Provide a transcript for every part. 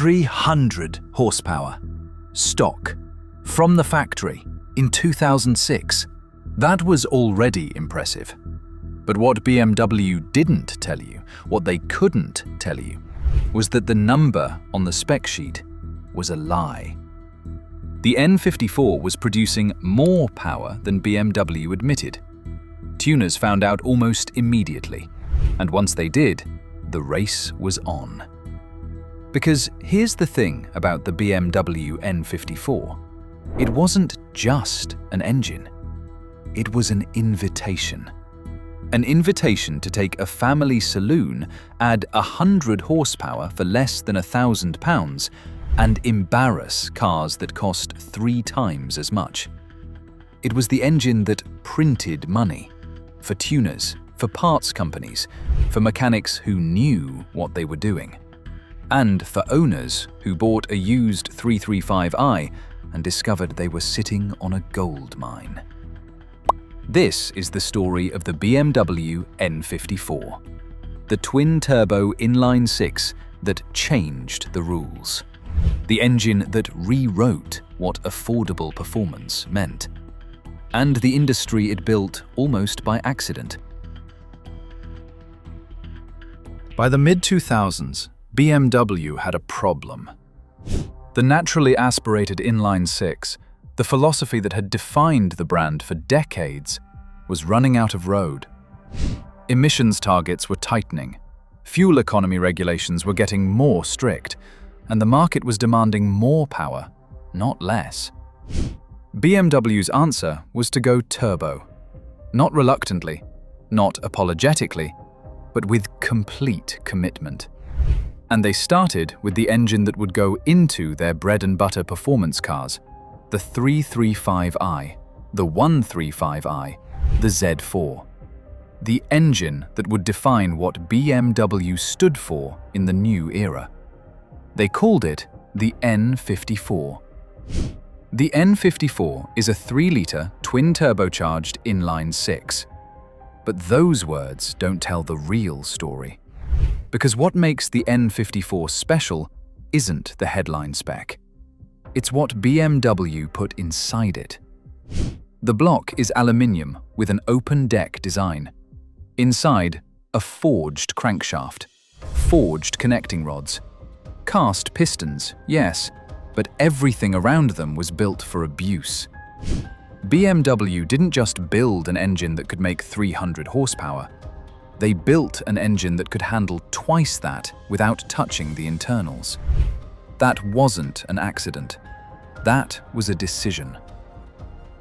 300 horsepower. Stock. From the factory. In 2006. That was already impressive. But what BMW didn't tell you, what they couldn't tell you, was that the number on the spec sheet was a lie. The N54 was producing more power than BMW admitted. Tuners found out almost immediately, and once they did, the race was on. Because here's the thing about the BMW N54. It wasn't just an engine. It was an invitation. An invitation to take a family saloon, add 100 horsepower for less than £1,000, and embarrass cars that cost 3 times as much. It was the engine that printed money for tuners, for parts companies, for mechanics who knew what they were doing, and for owners who bought a used 335i and discovered they were sitting on a gold mine. This is the story of the BMW N54, the twin-turbo inline-six that changed the rules, the engine that rewrote what affordable performance meant, and the industry it built almost by accident. By the mid-2000s, BMW had a problem. The naturally aspirated inline-six, the philosophy that had defined the brand for decades, was running out of road. Emissions targets were tightening, fuel economy regulations were getting more strict, and the market was demanding more power, not less. BMW's answer was to go turbo. Not reluctantly, not apologetically, but with complete commitment. And they started with the engine that would go into their bread-and-butter performance cars, the 335i, the 135i, the Z4. The engine that would define what BMW stood for in the new era. They called it the N54. The N54 is a 3-litre twin-turbocharged inline-six. But those words don't tell the real story. Because what makes the N54 special isn't the headline spec. It's what BMW put inside it. The block is aluminium with an open deck design. Inside, a forged crankshaft, forged connecting rods, cast pistons, yes, but everything around them was built for abuse. BMW didn't just build an engine that could make 300 horsepower. They built an engine that could handle twice that without touching the internals. That wasn't an accident. That was a decision.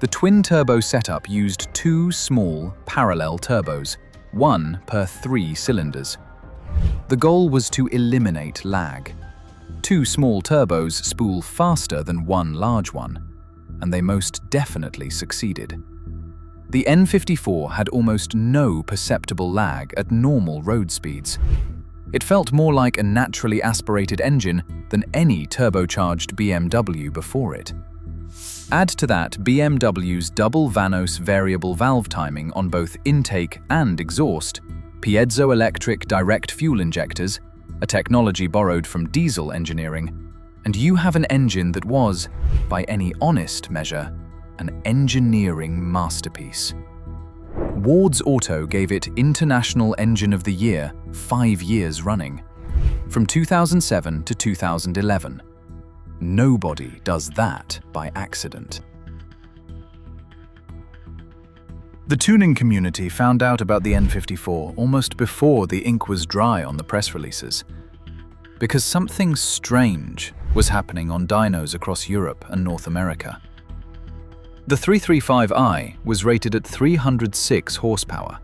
The twin-turbo setup used 2 small, parallel turbos, 1 per 3 cylinders. The goal was to eliminate lag. 2 small turbos spool faster than 1 large one, and they most definitely succeeded. The N54 had almost no perceptible lag at normal road speeds. It felt more like a naturally aspirated engine than any turbocharged BMW before it. Add to that BMW's double Vanos variable valve timing on both intake and exhaust, piezoelectric direct fuel injectors, a technology borrowed from diesel engineering, and you have an engine that was, by any honest measure, an engineering masterpiece. Ward's Auto gave it International Engine of the Year 5 years running, from 2007 to 2011. Nobody does that by accident. The tuning community found out about the N54 almost before the ink was dry on the press releases, because something strange was happening on dynos across Europe and North America. The 335i was rated at 306 horsepower.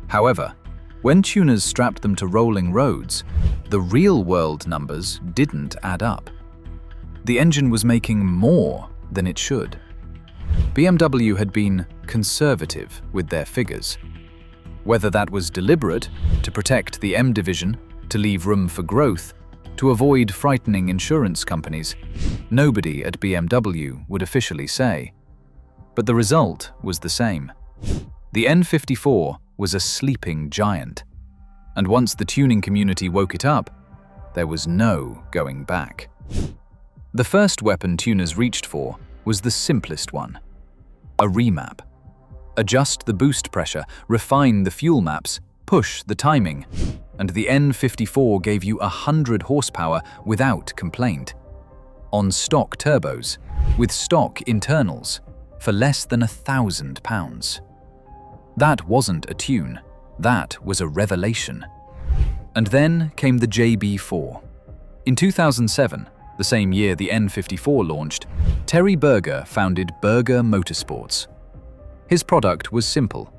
However, when tuners strapped them to rolling roads, the real-world numbers didn't add up. The engine was making more than it should. BMW had been conservative with their figures. Whether that was deliberate, to protect the M division, to leave room for growth, to avoid frightening insurance companies, nobody at BMW would officially say. But the result was the same. The N54 was a sleeping giant. And once the tuning community woke it up, there was no going back. The first weapon tuners reached for was the simplest one: a remap. Adjust the boost pressure, refine the fuel maps, push the timing, and the N54 gave you 100 horsepower without complaint. On stock turbos, with stock internals, for less than £1,000. That wasn't a tune, that was a revelation. And then came the JB4. In 2007, the same year the N54 launched, Terry Berger founded Berger Motorsports. His product was simple: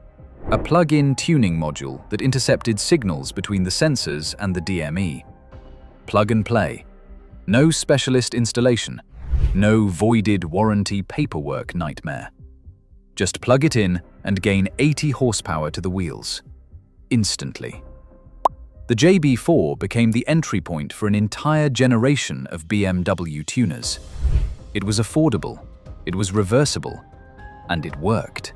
a plug-in tuning module that intercepted signals between the sensors and the DME. Plug and play. No specialist installation. No voided warranty paperwork nightmare. Just plug it in and gain 80 horsepower to the wheels. Instantly. The JB4 became the entry point for an entire generation of BMW tuners. It was affordable, it was reversible, and it worked.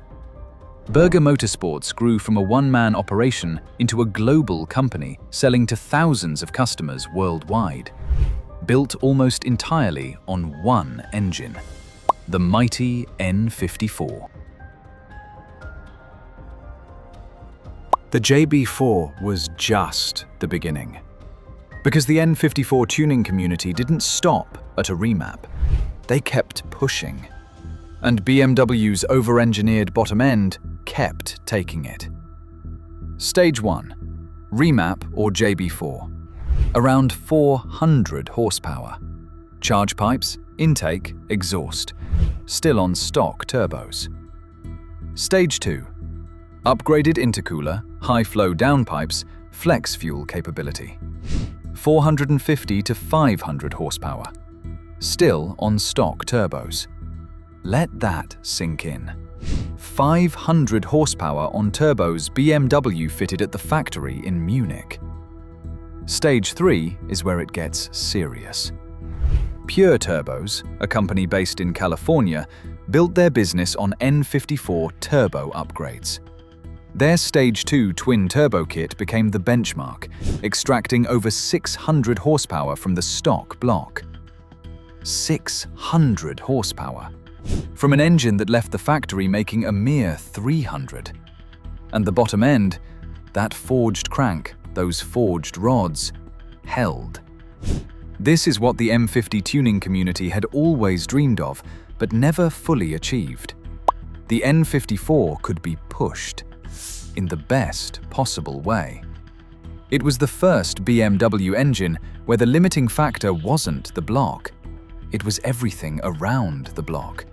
Berger Motorsports grew from a one-man operation into a global company selling to thousands of customers worldwide. Built almost entirely on one engine, the mighty N54. The JB4 was just the beginning. Because the N54 tuning community didn't stop at a remap. They kept pushing. And BMW's over-engineered bottom end kept taking it. Stage 1. Remap or JB4. Around 400 horsepower. Charge pipes, intake, exhaust. Still on stock turbos. Stage 2. Upgraded intercooler, high-flow downpipes, flex fuel capability. 450 to 500 horsepower. Still on stock turbos. Let that sink in. 500 horsepower on turbos BMW fitted at the factory in Munich. Stage 3 is where it gets serious. Pure Turbos, a company based in California, built their business on N54 turbo upgrades. Their Stage 2 twin-turbo kit became the benchmark, extracting over 600 horsepower from the stock block. 600 horsepower. From an engine that left the factory making a mere 300. And the bottom end, that forged crank, those forged rods, held. This is what the M50 tuning community had always dreamed of, but never fully achieved. The N54 could be pushed in the best possible way. It was the first BMW engine where the limiting factor wasn't the block. It was everything around the block.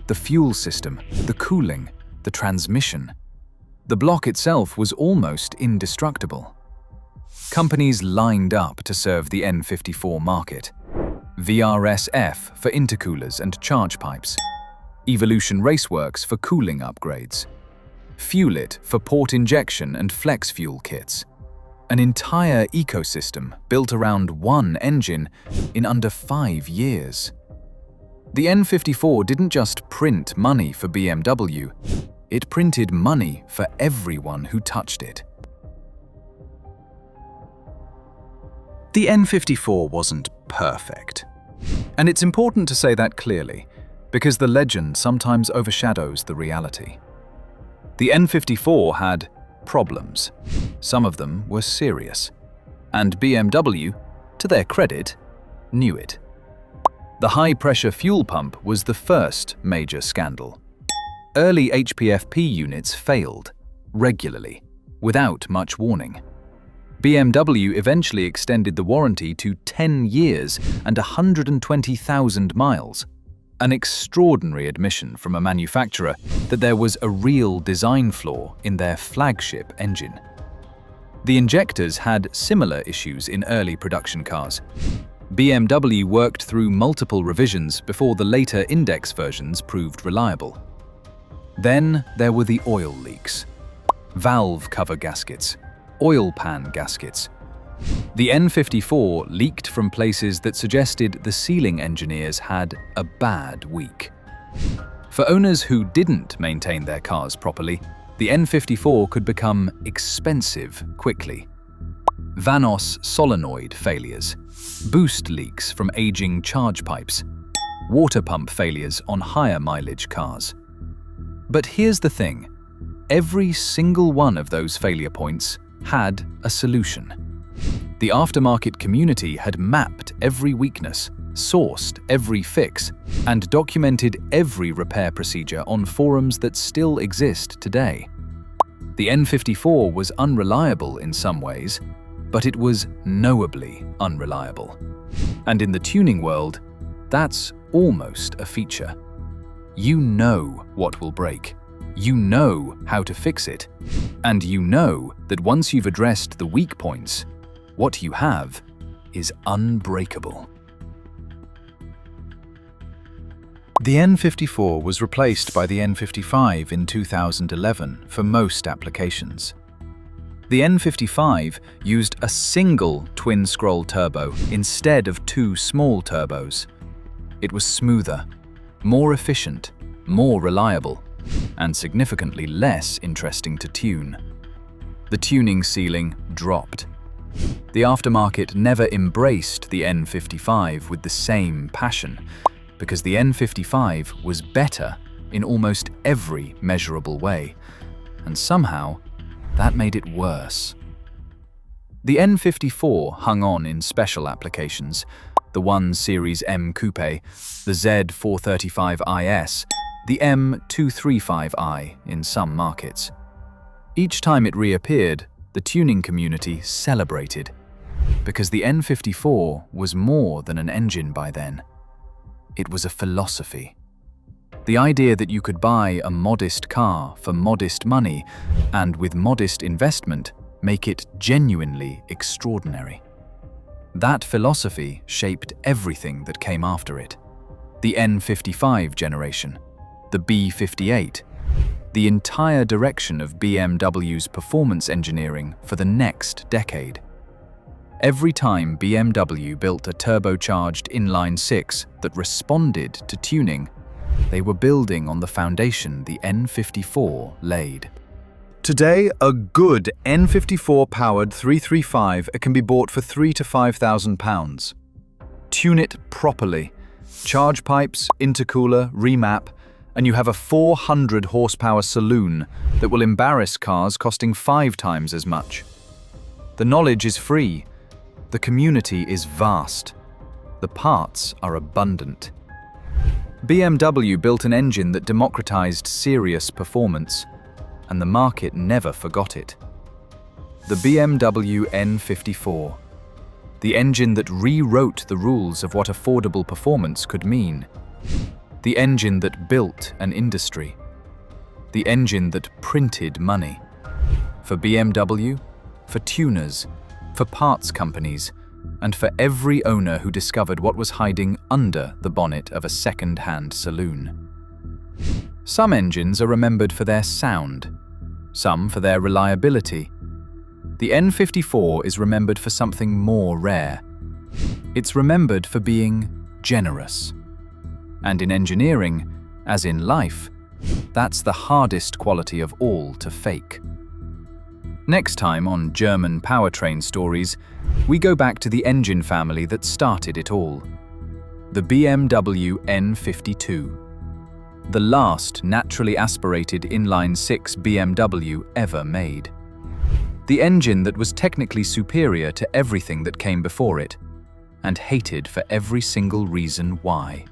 The fuel system, the cooling, the transmission. The block itself was almost indestructible. Companies lined up to serve the N54 market. VRSF for intercoolers and charge pipes. Evolution Raceworks for cooling upgrades. Fuelit for port injection and flex fuel kits. An entire ecosystem built around one engine in under 5 years. The N54 didn't just print money for BMW, it printed money for everyone who touched it. The N54 wasn't perfect. And it's important to say that clearly, because the legend sometimes overshadows the reality. The N54 had problems. Some of them were serious. And BMW, to their credit, knew it. The high-pressure fuel pump was the first major scandal. Early HPFP units failed, regularly, without much warning. BMW eventually extended the warranty to 10 years and 120,000 miles. An extraordinary admission from a manufacturer that there was a real design flaw in their flagship engine. The injectors had similar issues in early production cars. BMW worked through multiple revisions before the later index versions proved reliable. Then there were the oil leaks. Valve cover gaskets, oil pan gaskets. The N54 leaked from places that suggested the sealing engineers had a bad week. For owners who didn't maintain their cars properly, the N54 could become expensive quickly. Vanos solenoid failures, boost leaks from aging charge pipes, water pump failures on higher mileage cars. But here's the thing, every single one of those failure points had a solution. The aftermarket community had mapped every weakness, sourced every fix, and documented every repair procedure on forums that still exist today. The N54 was unreliable in some ways, but it was knowably unreliable. And in the tuning world, that's almost a feature. You know what will break. You know how to fix it. And you know that once you've addressed the weak points, what you have is unbreakable. The N54 was replaced by the N55 in 2011 for most applications. The N55 used a single twin-scroll turbo instead of two small turbos. It was smoother, more efficient, more reliable, and significantly less interesting to tune. The tuning ceiling dropped. The aftermarket never embraced the N55 with the same passion, because the N55 was better in almost every measurable way, and somehow that made it worse. The N54 hung on in special applications, the 1 Series M Coupe, the Z435IS, the M235i in some markets. Each time it reappeared, the tuning community celebrated, because the N54 was more than an engine by then. It was a philosophy. The idea that you could buy a modest car for modest money and with modest investment make it genuinely extraordinary. That philosophy shaped everything that came after it. The N55 generation, the B58, the entire direction of BMW's performance engineering for the next decade. Every time BMW built a turbocharged inline-six that responded to tuning, they were building on the foundation the N54 laid. Today, a good N54-powered 335 can be bought for £3,000 to £5,000. Tune it properly. Charge pipes, intercooler, remap, and you have a 400-horsepower saloon that will embarrass cars costing 5 times as much. The knowledge is free. The community is vast. The parts are abundant. BMW built an engine that democratized serious performance, and the market never forgot it. The BMW N54, the engine that rewrote the rules of what affordable performance could mean. The engine that built an industry. The engine that printed money. For BMW, for tuners, for parts companies, and for every owner who discovered what was hiding under the bonnet of a second-hand saloon. Some engines are remembered for their sound, some for their reliability. The N54 is remembered for something more rare. It's remembered for being generous. And in engineering, as in life, that's the hardest quality of all to fake. Next time on German Powertrain Stories, we go back to the engine family that started it all. The BMW N52. The last naturally aspirated inline-six BMW ever made. The engine that was technically superior to everything that came before it, and hated for every single reason why.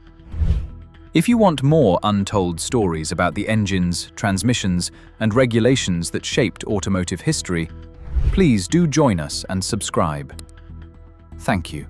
If you want more untold stories about the engines, transmissions, and regulations that shaped automotive history, please do join us and subscribe. Thank you.